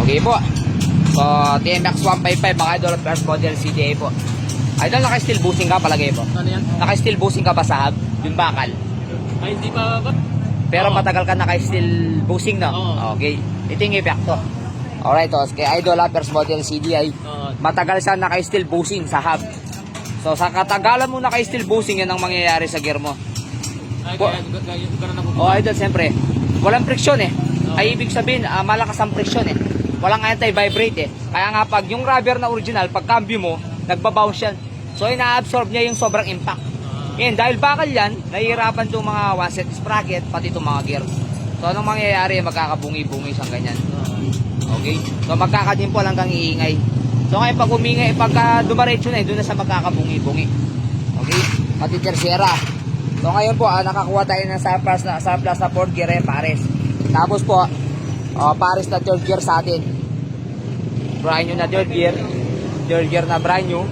Okay po. So, TMX 155 mga idol at first model CDA po. Idol, naka-steel boosting ka palagay po? Ano yan? Naka-steel boosting ka ba sa hub? Yung bakal? Ay, hindi pa ba? Pero Oo. matagal ka naka-steel boosting, no? Oo. Okay. Ito yung epekto. Alright, so, kay idol at first model CDI. Oo. Matagal siya naka-steel boosting sa hub. So, sa katagalan mo naka-steel boosting, yan ang mangyayari sa gear mo. Ay, Po- kaya gano'n ako. O idol, siyempre, walang friksyon eh. Ay ibig sabihin, malakas ang friksyon eh. Walang anti-vibrate eh. Kaya nga pag yung rubber na original, pag cambio mo, nagbabounce yan. So ina-absorb niya yung sobrang impact. Yan, dahil bakal yan, nahihirapan itong mga one-set sprocket, pati itong mga gear. So anong mangyayari, magkakabungi-bungi siyang ganyan. Okay? So magkakadimple hanggang iingay. So ngayon pag umingay, pagka dumaretso na, doon na sa magkakabungi-bungi. Okay? Pati tercera. So ngayon po, nakakuha tayo ng surplus na 4th gear pares. Tapos po, pares na 3rd gear sa atin. Brand new na 3rd gear. 3rd gear na brand new.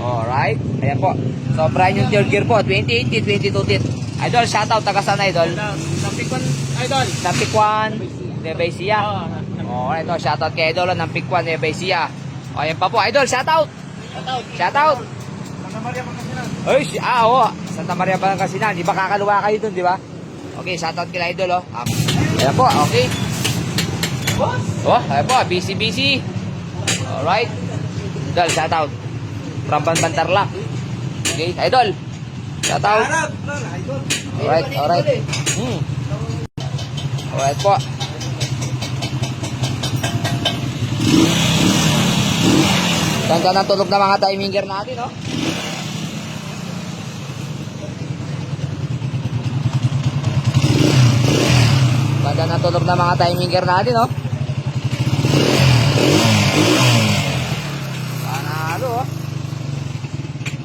Alright. Ayan po. So brand new 3rd gear po, 2018, 22 tit. Idol, shoutout, taga saan idol? Napikon, idol. Ng Pikwan, Nueva Ecija. Oo. Ito, shoutout kay idol ng Pikwan, Nueva Ecija. Ayan pa po, idol, shoutout. Shoutout. Santa Maria Pangasinan. Uy, oo. Santa Maria Pangasinan. Di ba kakaluwa kayo dun, di ba? Okay, shoutout kila idol, oh. Ayan po, okay. Oh, ayan po, busy. Alright. Idol, shoutout. From Banbantarlak. Okay, idol. Shoutout. Alright. Alright po. Ganda ng tulog na mga timing gear natin, no? Ganda ng tulog na mga timing gear natin, no?